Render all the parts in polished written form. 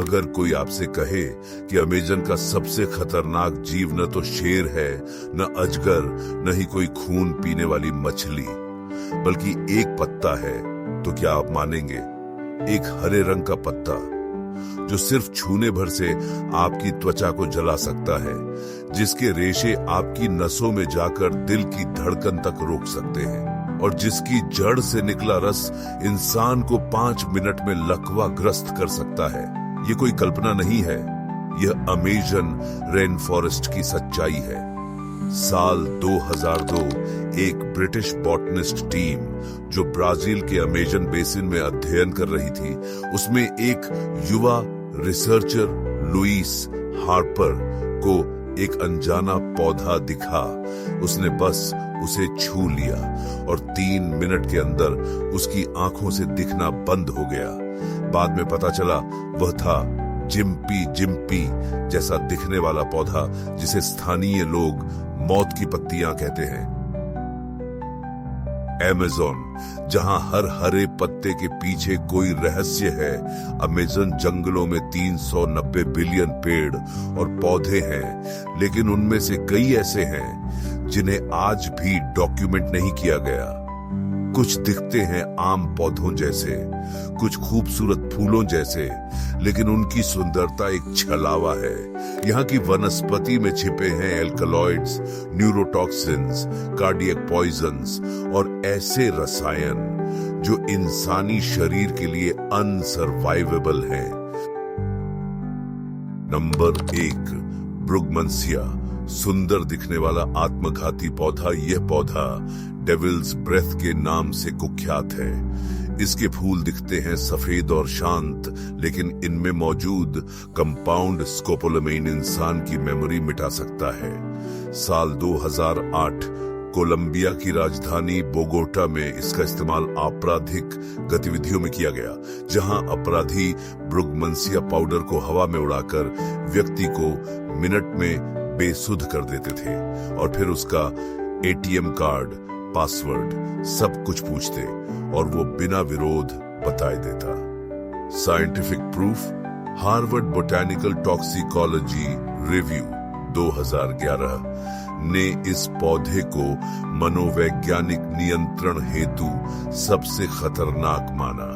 अगर कोई आपसे कहे कि अमेजन का सबसे खतरनाक जीव न तो शेर है, न अजगर, न ही कोई खून पीने वाली मछली, बल्कि एक पत्ता है, तो क्या आप मानेंगे? एक हरे रंग का पत्ता जो सिर्फ छूने भर से आपकी त्वचा को जला सकता है, जिसके रेशे आपकी नसों में जाकर दिल की धड़कन तक रोक सकते हैं और जिसकी जड़ से निकला रस इंसान को 5 मिनट में लकवाग्रस्त कर सकता है। ये कोई कल्पना नहीं है, यह अमेजन रेन फॉरेस्ट की सच्चाई है। साल 2002 एक ब्रिटिश बॉटनिस्ट टीम जो ब्राजील के अमेजन बेसिन में अध्ययन कर रही थी, उसमें एक युवा रिसर्चर लुइस हार्पर को एक अनजाना पौधा दिखा। उसने बस उसे छू लिया और 3 मिनट के अंदर उसकी आंखों से दिखना बंद हो गया। बाद में पता चला वह था जिम्पी जैसा दिखने वाला पौधा जिसे स्थानीय लोग मौत की पत्तियां कहते हैं। अमेज़न, जहां हर हरे पत्ते के पीछे कोई रहस्य है। अमेज़न जंगलों में 390 बिलियन पेड़ और पौधे हैं, लेकिन उनमें से कई ऐसे हैं जिन्हें आज भी डॉक्यूमेंट नहीं किया गया। कुछ दिखते हैं आम पौधों जैसे, कुछ खूबसूरत फूलों जैसे, लेकिन उनकी सुंदरता एक छलावा है। यहाँ की वनस्पति में छिपे हैं एल्कलॉइड्स, न्यूरोटॉक्सिन्स, कार्डियक पॉइजन्स और ऐसे रसायन जो इंसानी शरीर के लिए अनसर्वाइवेबल हैं। नंबर 1, ब्रुगमंसिया, सुंदर दिखने वाला आत्मघाती पौधा। यह पौधा डेविल्स ब्रेथ के नाम से कुख्यात है। इसके फूल दिखते हैं सफेद और शांत, लेकिन इनमें मौजूद कंपाउंड स्कोपोलामाइन इंसान की मेमोरी मिटा सकता है। साल 2008 कोलंबिया की राजधानी बोगोटा में इसका इस्तेमाल आपराधिक गतिविधियों में किया गया, जहां अपराधी ब्रुगमंसिया पाउडर को हवा में उड़ाकर व्यक्ति को मिनट में बेसुध कर देते थे और फिर उसका एटीएम कार्ड, पासवर्ड, सब कुछ पूछते और वो बिना विरोध बताए देता। Scientific proof, Harvard botanical toxicology review 2011 ने इस पौधे को मनोवैज्ञानिक नियंत्रण हेतु सबसे खतरनाक माना।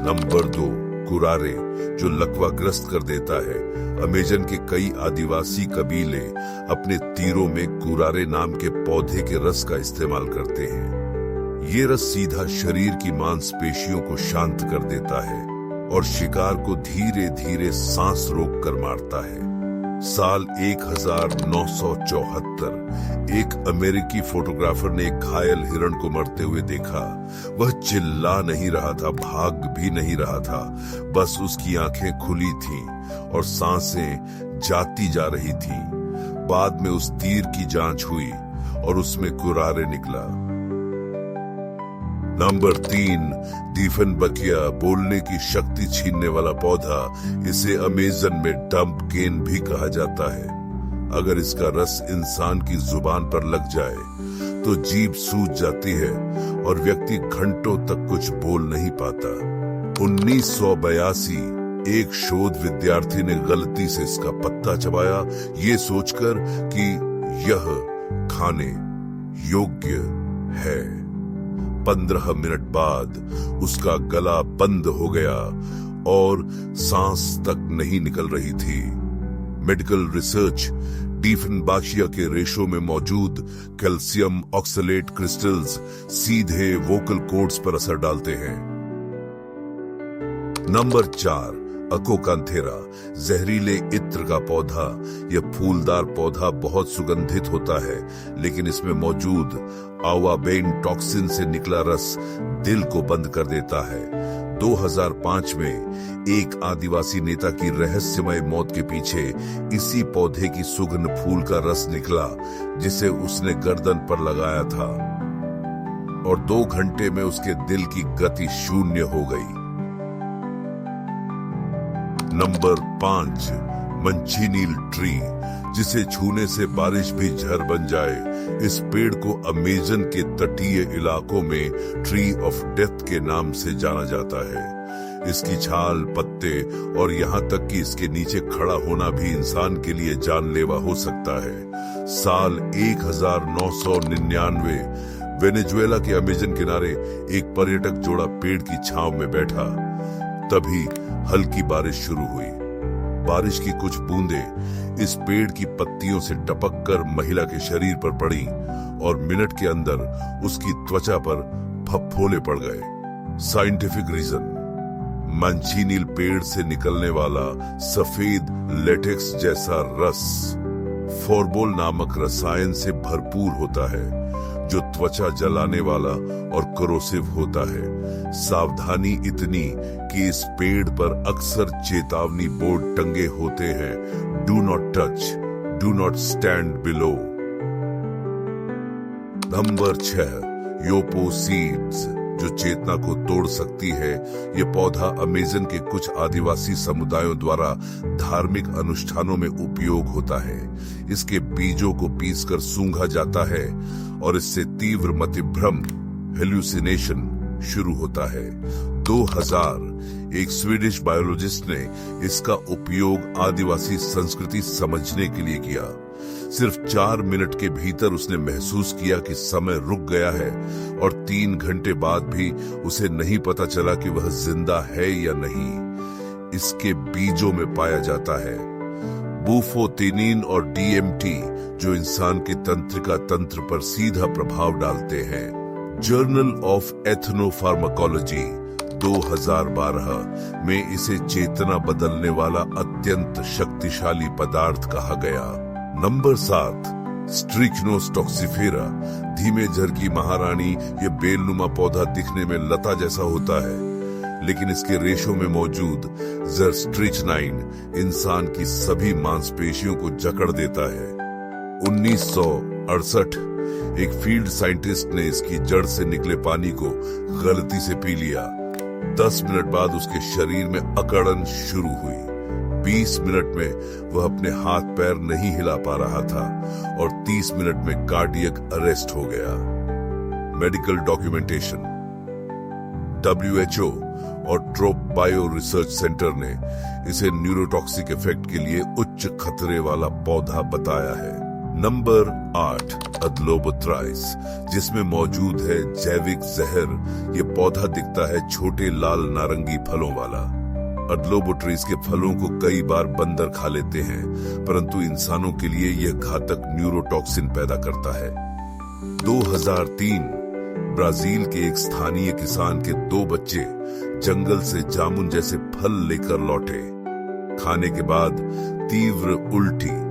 नंबर 2, कुरारे, जो लकवाग्रस्त कर देता है। अमेजन के कई आदिवासी कबीले अपने तीरों में कुरारे नाम के पौधे के रस का इस्तेमाल करते हैं। ये रस सीधा शरीर की मांसपेशियों को शांत कर देता है और शिकार को धीरे धीरे सांस रोक कर मारता है। साल 1974 एक अमेरिकी फोटोग्राफर ने एक घायल हिरण को मरते हुए देखा। वह चिल्ला नहीं रहा था, भाग भी नहीं रहा था, बस उसकी आंखें खुली थीं और सांसें जाती जा रही थीं। बाद में उस तीर की जांच हुई और उसमें कुरारे निकला। नंबर 3, दीफनबकिया, बोलने की शक्ति छीनने वाला पौधा। इसे अमेजन में डंपकेन भी कहा जाता है। अगर इसका रस इंसान की जुबान पर लग जाए तो जीभ सूज जाती है और व्यक्ति घंटों तक कुछ बोल नहीं पाता। 1982 एक शोध विद्यार्थी ने गलती से इसका पत्ता चबाया, ये सोचकर कि यह खाने योग्य है। 15 मिनट बाद उसका गला बंद हो गया और सांस तक नहीं निकल रही थी। मेडिकल रिसर्च, दीफनबाशिया के रेशों में मौजूद कैल्शियम ऑक्सलेट क्रिस्टल्स सीधे वोकल कॉर्ड्स पर असर डालते हैं। नंबर 4, अकोकांथेरा, जहरीले इत्र का पौधा। यह फूलदार पौधा बहुत सुगंधित होता है, लेकिन इसमें मौजूद आवाबेन टॉक्सिन से निकला रस दिल को बंद कर देता है। 2005 में एक आदिवासी नेता की रहस्यमय मौत के पीछे इसी पौधे की सुगंध फूल का रस निकला, जिसे उसने गर्दन पर लगाया था और 2 घंटे में उसके दिल की गति शून्य हो गई। नंबर 5, मंचीनील ट्री, जिसे छूने से बारिश भी झर बन जाए। इस पेड़ को अमेजन के तटीय इलाकों में ट्री ऑफ डेथ के नाम से जाना जाता है। इसकी छाल, पत्ते और यहाँ तक कि इसके नीचे खड़ा होना भी इंसान के लिए जानलेवा हो सकता है। साल 1999 वेनेजुएला के अमेजन किनारे एक पर्यटक जोड़ा पेड़ की छांव में बैठा। तभी हल्की बारिश शुरू हुई। बारिश की कुछ बूंदें इस पेड़ की पत्तियों से टपककर महिला के शरीर पर पड़ी और मिनट के अंदर उसकी त्वचा पर फफोले पड़ गए। साइंटिफिक रीजन, मंचीनील पेड़ से निकलने वाला सफेद लेटेक्स जैसा रस फोर्बोल नामक रसायन से भरपूर होता है, जो त्वचा जलाने वाला और करोसिव होता है। सावधानी इतनी कि इस पेड़ पर अक्सर चेतावनी बोर्ड टंगे होते हैं, do not touch, do not stand below. Number 6, yopo seeds, जो चेतना को तोड़ सकती है। ये पौधा अमेजन के कुछ आदिवासी समुदायों द्वारा धार्मिक अनुष्ठानों में उपयोग होता है। इसके बीजों को पीसकर सूंघा जाता है और इससे तीव्र मतिभ्रम, हेल्यूसिनेशन शुरू होता है। 2000 एक स्वीडिश बायोलॉजिस्ट ने इसका उपयोग आदिवासी संस्कृति समझने के लिए किया। सिर्फ 4 मिनट के भीतर उसने महसूस किया कि समय रुक गया है और 3 घंटे बाद भी उसे नहीं पता चला कि वह जिंदा है या नहीं। इसके बीजों में पाया जाता है बुफोतिनिन और डीएमटी, जो इंसान के तंत्रिका तंत्र पर सीधा प्रभाव डालते हैं। जर्नल ऑफ एथनोफार्माकोलॉजी 2012 में इसे चेतना बदलने वाला अत्यंत शक्तिशाली पदार्थ कहा गया। नंबर 7, स्ट्रिक्नोस टॉक्सिफेरा, धीमे झर की महारानी। ये बेलनुमा पौधा दिखने में लता जैसा होता है, लेकिन इसके रेशों में मौजूद ज़रस्ट्रिचनाइन इंसान की सभी मांसपेशियों को जकड़ देता है। 1968 एक फील्ड साइंटिस्ट ने इसकी जड़ से निकले पानी को गलती से पी लिया। 10 मिनट बाद उसके शरीर में अकड़न शुरू हुई। 20 मिनट में वह अपने हाथ पैर नहीं हिला पा रहा था और 30 मिनट में कार्डियक अरेस्ट हो गया। मेडिकल डॉक्यूमेंटेशन, WHO और ट्रोप बायो रिसर्च सेंटर ने इसे न्यूरोटॉक्सिक इफेक्ट के लिए उच्च खतरे वाला पौधा बताया है। नंबर 8, अदलोबोथ्राइस, जिसमें मौजूद है जैविक जहर। ये पौधा दिखता है छोटे लाल नारंगी फलों वाला। अदलोबोट्रीज के फलों को कई बार बंदर खा लेते हैं, परंतु इंसानों के लिए यह घातक न्यूरोटॉक्सिन पैदा करता है। 2003 ब्राजील के एक स्थानीय किसान के 2 बच्चे जंगल से जामुन जैसे फल लेकर लौटे। खाने के बाद तीव्र उल्टी,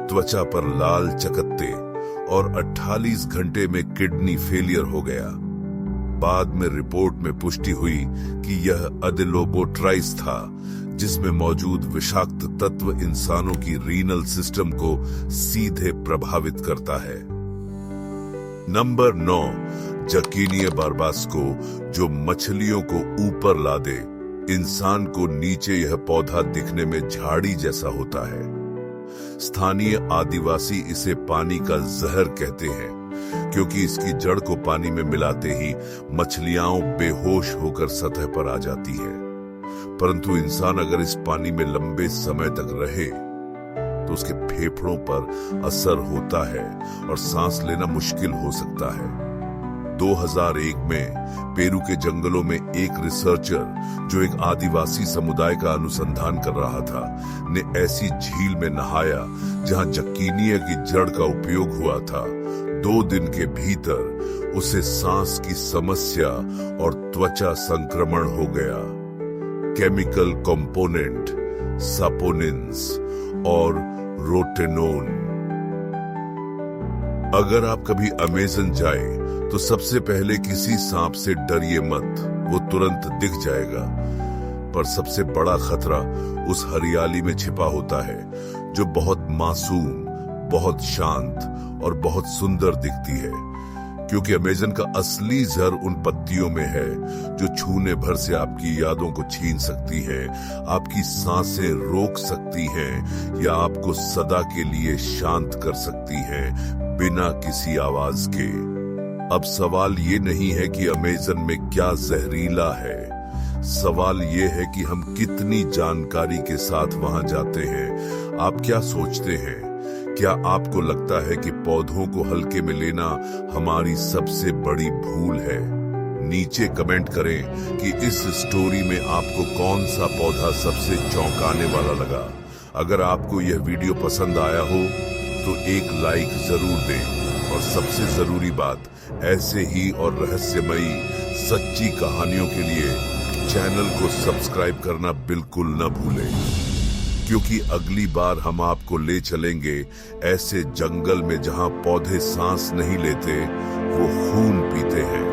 त्वचा पर लाल चकत्ते और 48 घंटे में किडनी फेलियर हो गया। बाद में रिपोर्ट में पुष्टि हुई कि यह अदलोबोट्राइस था, जिसमें मौजूद विषाक्त तत्व इंसानों की रीनल सिस्टम को सीधे प्रभावित करता है। नंबर 9, जकीनिया बारबास्को, जो मछलियों को ऊपर ला दे। इंसान को नीचे यह पौधा दिखने में झाड़ी जैसा होता है। स्थानीय आदिवासी इसे पानी का जहर कहते हैं, क्योंकि इसकी जड़ को पानी में मिलाते ही मछलियां बेहोश होकर सतह पर आ जाती है। परंतु इंसान अगर इस पानी में लंबे समय तक रहे तो उसके फेफड़ों पर असर होता है और सांस लेना मुश्किल हो सकता है। 2001 में पेरू के जंगलों में एक रिसर्चर, जो एक आदिवासी समुदाय का अनुसंधान कर रहा था, ने ऐसी झील में नहाया जहां जकीनिया की जड़ का उपयोग हुआ था। 2 दिन के भीतर उसे सांस की समस्या और त्वचा संक्रमण हो गया। केमिकल कंपोनेंट सापोनिन्स और रोटेनोन। अगर आप कभी अमेजन जाए तो सबसे पहले किसी सांप से डरिए मत, वो तुरंत दिख जाएगा। पर सबसे बड़ा खतरा उस हरियाली में छिपा होता है, जो बहुत मासूम, बहुत शांत और बहुत सुंदर दिखती है, क्योंकि अमेजन का असली जहर उन पत्तियों में है जो छूने भर से आपकी यादों को छीन सकती हैं, आपकी सांसें रोक सकती हैं या आपको सदा के लिए शांत कर सकती हैं बिना किसी आवाज के। अब सवाल ये नहीं है कि अमेजन में क्या जहरीला है, सवाल ये है कि हम कितनी जानकारी के साथ वहां जाते हैं। आप क्या सोचते हैं? क्या आपको लगता है कि पौधों को हल्के में लेना हमारी सबसे बड़ी भूल है? नीचे कमेंट करें कि इस स्टोरी में आपको कौन सा पौधा सबसे चौंकाने वाला लगा। अगर आपको यह वीडियो पसंद आया हो तो एक लाइक जरूर दें और सबसे जरूरी बात, ऐसे ही और रहस्यमयी सच्ची कहानियों के लिए चैनल को सब्सक्राइब करना बिल्कुल न भूलें, क्योंकि अगली बार हम आपको ले चलेंगे ऐसे जंगल में जहां पौधे सांस नहीं लेते, वो खून पीते हैं।